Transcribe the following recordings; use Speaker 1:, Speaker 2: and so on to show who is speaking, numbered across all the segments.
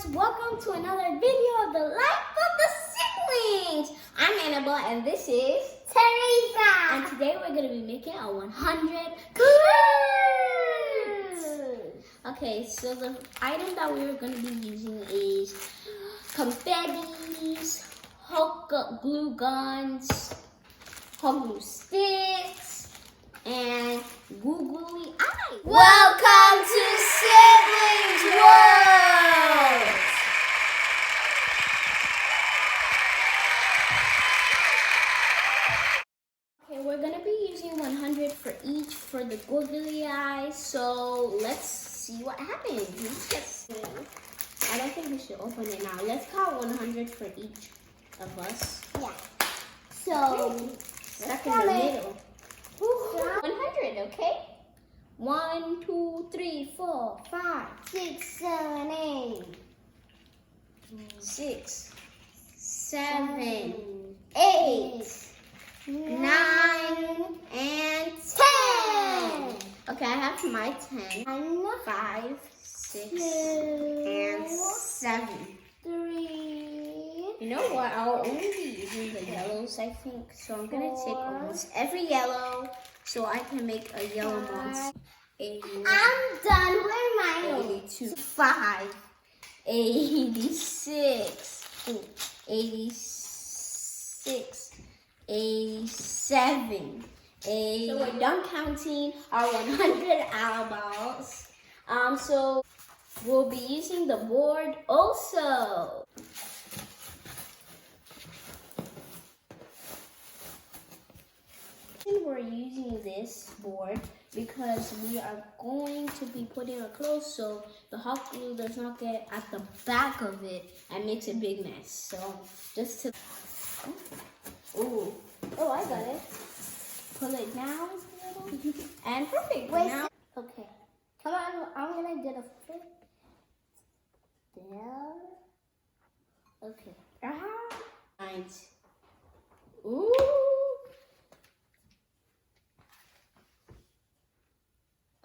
Speaker 1: guys, welcome to another video of the life of the siblings. I'm Annabelle and this is
Speaker 2: Theresa.
Speaker 1: And today we're going to be making a 100 clues. Okay, so the item that we're going to be using is confettis, hot glue guns, hot glue sticks, and googly eyes.
Speaker 2: Welcome to Siblings World.
Speaker 1: Okay, we're gonna be using 100 for each for the googly eyes. So let's see what happens. I don't think we should open it now. Let's count 100 for each of us.
Speaker 2: Yeah. So,
Speaker 1: Stuck in the middle. 100, okay? 1, 2, 3, 4, 5,
Speaker 2: 6, 7, 8,
Speaker 1: 6, 7, 8, 9, and 10. Okay, I have my 10. 5, 6, and 7.
Speaker 2: 3.
Speaker 1: You know what? I'll only be using the yellows, I think. So I'm gonna take almost every yellow so I can make a yellow monster.
Speaker 2: I'm done with mine.
Speaker 1: 82, 5, 86, 86, 87, 8. So we're done counting our 100 eyeballs. So we'll be using the board also. We're using this board because we are going to be putting our clothes so the hot glue does not get at the back of it and makes a big mess. So just to oh, I got it. Pull it down a little and perfect.
Speaker 2: Wait,
Speaker 1: now.
Speaker 2: Okay. Come on, I'm gonna get a fit. There. Okay.
Speaker 1: Nice. Ooh.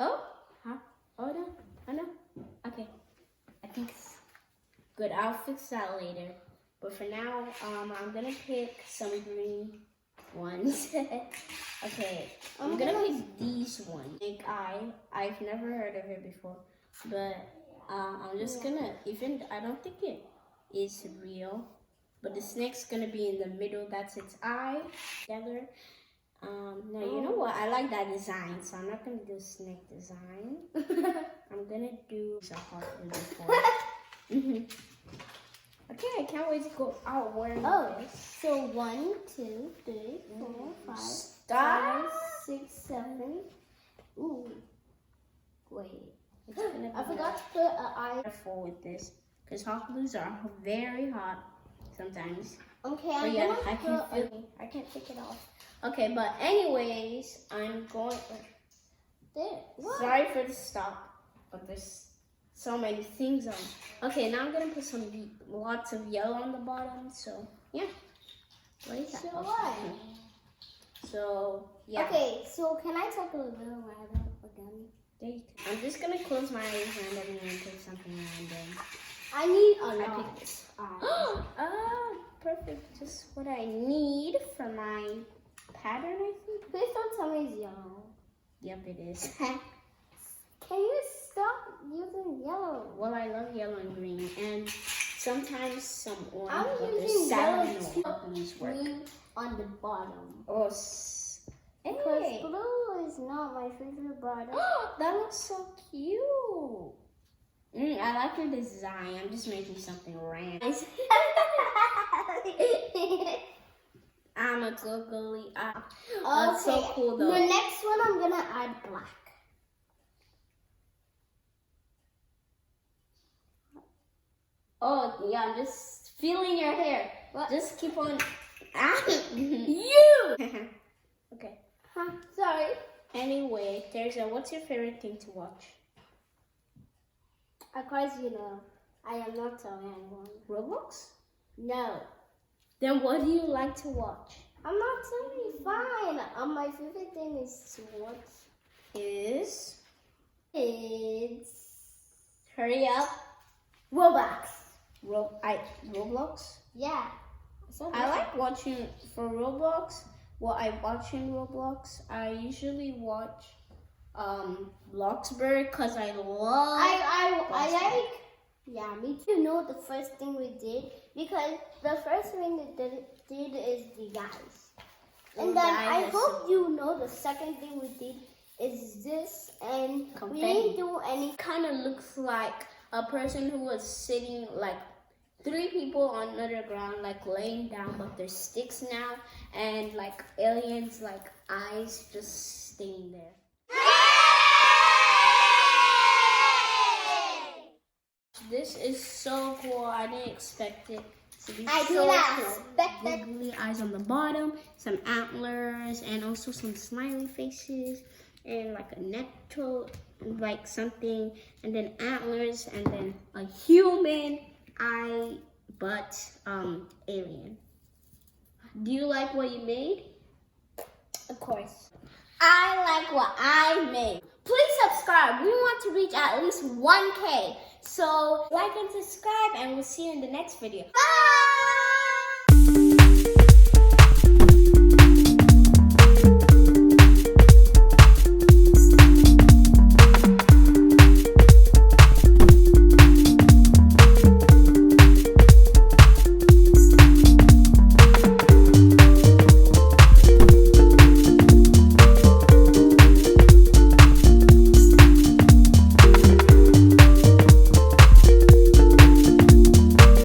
Speaker 1: Oh, huh? Oh no, oh no. Okay, I think it's good. I'll fix that later. But for now, I'm gonna pick some green ones. Okay, I'm gonna pick these ones. I've never heard of it before, but I'm just gonna. I don't think it is real, but the snake's gonna be in the middle. That's its eye together. No, you know what? I like that design, so I'm not gonna do a snake design. I'm gonna do a hot glue before. Okay, I can't wait to go out wearing this.
Speaker 2: So 1, 2, 3, 4, 5,
Speaker 1: Stop.
Speaker 2: 5, 6, 7. Ooh. Wait.
Speaker 1: It's gonna be
Speaker 2: I forgot to put an eye.
Speaker 1: Careful with this, because hot glues are very hot sometimes.
Speaker 2: Okay,
Speaker 1: But
Speaker 2: I'm
Speaker 1: yeah,
Speaker 2: gonna
Speaker 1: I can't take it off. Okay, but anyways, I'm going.
Speaker 2: there. What?
Speaker 1: Sorry for the stop, but there's so many things on. Okay, now I'm gonna put lots of yellow on the bottom. So yeah. What is that?
Speaker 2: So what?
Speaker 1: So yeah.
Speaker 2: Okay, so can I talk a little bit random again?
Speaker 1: I'm just gonna close my eyes randomly and pick something random.
Speaker 2: I need a
Speaker 1: I
Speaker 2: lot.
Speaker 1: picked this. Ah, perfect. Just what I need for my pattern, I think.
Speaker 2: Please don't tell me it's yellow.
Speaker 1: Yep, it is.
Speaker 2: Can you stop using yellow?
Speaker 1: Well, I love yellow and green, and sometimes some orange.
Speaker 2: I'm
Speaker 1: but
Speaker 2: using
Speaker 1: there's
Speaker 2: yellow
Speaker 1: sadly no blues work.
Speaker 2: blue on the bottom.
Speaker 1: Oh,
Speaker 2: Because
Speaker 1: hey.
Speaker 2: blue is not my favorite bottom.
Speaker 1: That looks so cute. I like your design. I'm just making something random. I'm a googly eye. That's so cool though.
Speaker 2: The next one I'm gonna add black.
Speaker 1: Oh yeah, I'm just feeling your hair.
Speaker 2: What?
Speaker 1: Just keep on.
Speaker 2: You!
Speaker 1: Okay.
Speaker 2: Huh, sorry.
Speaker 1: Anyway, Theresa, what's your favorite thing to watch?
Speaker 2: Of course you know. I am not telling anyone.
Speaker 1: Roblox?
Speaker 2: No.
Speaker 1: Then what do you like to watch?
Speaker 2: I'm not telling you. Fine. My favorite thing is to watch.
Speaker 1: Is
Speaker 2: It's
Speaker 1: hurry up.
Speaker 2: Roblox.
Speaker 1: Roblox.
Speaker 2: Yeah.
Speaker 1: I like watching for Roblox. What I watch in Roblox, I usually watch Bloxburg because I love.
Speaker 2: I like. Yeah, me too. You know the first thing we did, because the first thing we did is the guys. And then I hope you know the second thing we did is this, and
Speaker 1: confetti.
Speaker 2: We didn't do any.
Speaker 1: Kind of looks like a person who was sitting, like 3 people on the ground, like laying down, but they're sticks now, and like aliens, like eyes just staying there. This is so cool. I didn't expect it to be so cool. Googly eyes on the bottom, some antlers, and also some smiley faces, and like a neck toe, like something, and then antlers, and then a human eye, but alien. Do you like what you made?
Speaker 2: Of course.
Speaker 1: I like what I made. Please subscribe. We want to reach at least 1K. So like and subscribe, and we'll see you in the next video. Bye!